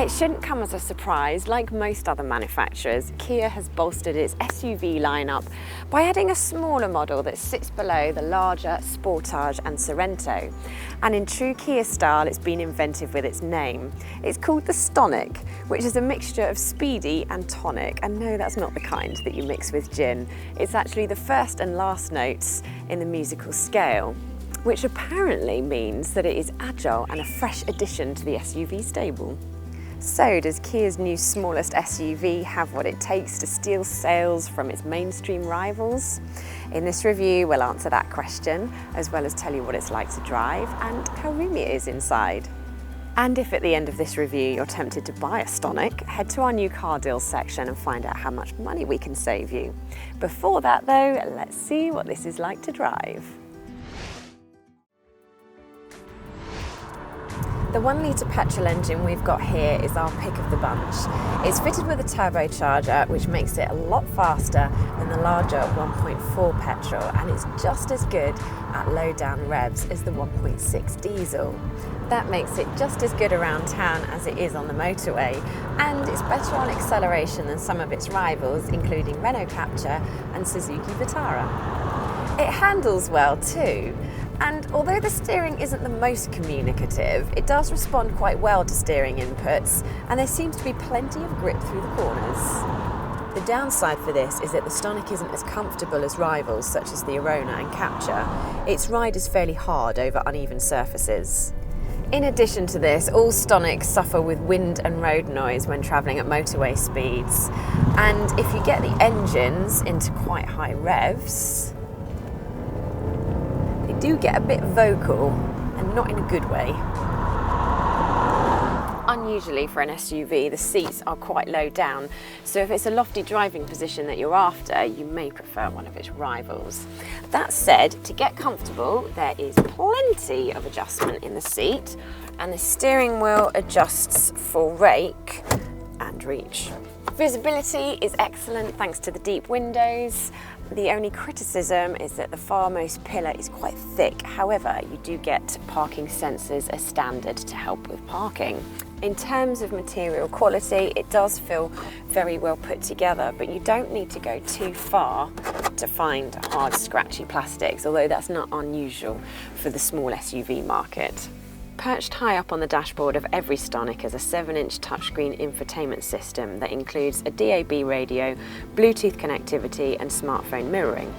It shouldn't come as a surprise. Like most other manufacturers, Kia has bolstered its SUV lineup by adding a smaller model that sits below the larger Sportage and Sorento. And in true Kia style, it's been inventive with its name. It's called the Stonic, which is a mixture of speedy and tonic. And no, that's not the kind that you mix with gin. It's actually the first and last notes in the musical scale, which apparently means that it is agile and a fresh addition to the SUV stable. So does Kia's new smallest SUV have what it takes to steal sales from its mainstream rivals? In this review, we'll answer that question, as well as tell you what it's like to drive and how roomy it is inside. And if at the end of this review you're tempted to buy a Stonic, head to our new car deals section and find out how much money we can save you. Before that though, let's see what this is like to drive. The 1 litre petrol engine we've got here is our pick of the bunch. It's fitted with a turbocharger, which makes it a lot faster than the larger 1.4 petrol, and it's just as good at low down revs as the 1.6 diesel. That makes it just as good around town as it is on the motorway, and it's better on acceleration than some of its rivals, including Renault Captur and Suzuki Vitara. It handles well too. And although the steering isn't the most communicative, it does respond quite well to steering inputs, and there seems to be plenty of grip through the corners. The downside for this is that the Stonic isn't as comfortable as rivals such as the Arona and Captur. Its ride is fairly hard over uneven surfaces. In addition to this, all Stonics suffer with wind and road noise when travelling at motorway speeds. And if you get the engines into quite high revs, do get a bit vocal, and not in a good way. Unusually for an SUV, the seats are quite low down, so if it's a lofty driving position that you're after, you may prefer one of its rivals. That said, to get comfortable, there is plenty of adjustment in the seat, and the steering wheel adjusts for rake and reach. Visibility is excellent thanks to the deep windows. The only criticism is that the farmost pillar is quite thick. However, you do get parking sensors as standard to help with parking. In terms of material quality, it does feel very well put together, but you don't need to go too far to find hard, scratchy plastics, although that's not unusual for the small SUV market. Perched high up on the dashboard of every Stonic is a 7-inch touchscreen infotainment system that includes a DAB radio, Bluetooth connectivity and smartphone mirroring.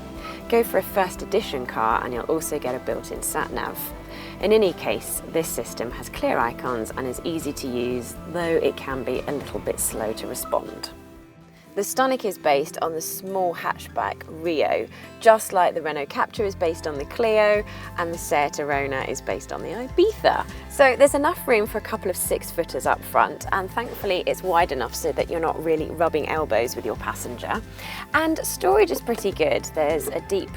Go for a first edition car and you'll also get a built-in sat-nav. In any case, this system has clear icons and is easy to use, though it can be a little bit slow to respond. The Stonic is based on the small hatchback Rio, just like the Renault Captur is based on the Clio and the Seat Arona is based on the Ibiza. So there's enough room for a couple of 6-footers up front, and thankfully it's wide enough so that you're not really rubbing elbows with your passenger. And storage is pretty good. There's a deep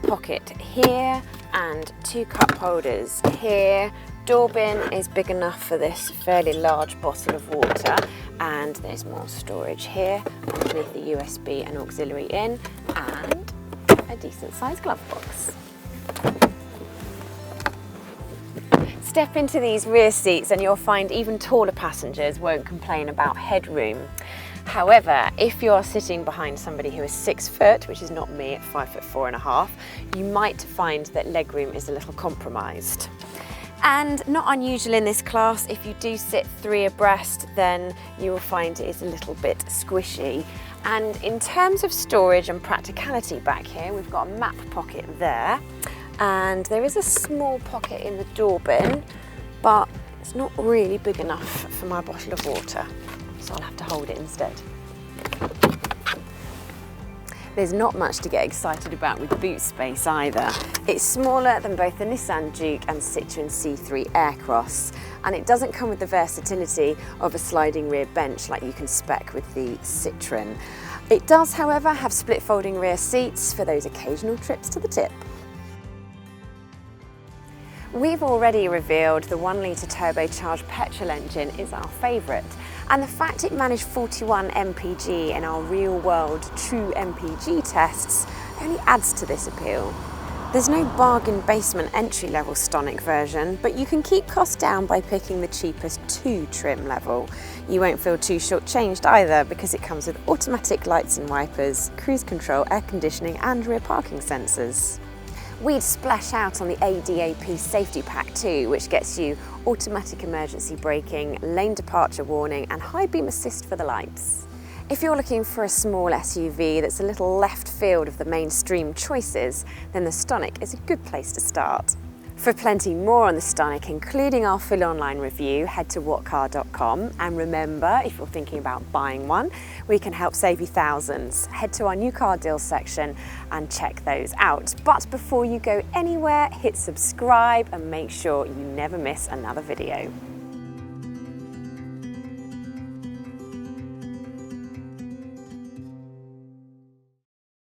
pocket here and 2 cup holders here. Door bin is big enough for this fairly large bottle of water, and there's more storage here underneath the USB and auxiliary in, and a decent sized glove box. Step into these rear seats and you'll find even taller passengers won't complain about headroom. However, if you're sitting behind somebody who is 6 foot, which is not me at 5'4½", you might find that legroom is a little compromised. And not unusual in this class, if you do sit 3 abreast, then you will find it is a little bit squishy. And in terms of storage and practicality back here, we've got a map pocket there, and there is a small pocket in the door bin, but it's not really big enough for my bottle of water, so I'll have to hold it instead. There's not much to get excited about with boot space either. It's smaller than both the Nissan Juke and Citroën C3 Aircross, and it doesn't come with the versatility of a sliding rear bench like you can spec with the Citroën. It does, however, have split folding rear seats for those occasional trips to the tip. We've already revealed the 1 litre turbocharged petrol engine is our favourite, and the fact it managed 41 mpg in our real-world true mpg tests only adds to this appeal. There's no bargain basement entry-level Stonic version, but you can keep costs down by picking the cheapest 2 trim level. You won't feel too short-changed either because it comes with automatic lights and wipers, cruise control, air conditioning and rear parking sensors. We'd splash out on the ADAP safety pack too, which gets you automatic emergency braking, lane departure warning and high beam assist for the lights. If you're looking for a small SUV that's a little left field of the mainstream choices, then the Stonic is a good place to start. For plenty more on the Stonic, including our full online review, head to whatcar.com, and remember, if you're thinking about buying one, we can help save you thousands. Head to our new car deals section and check those out. But before you go anywhere, hit subscribe and make sure you never miss another video.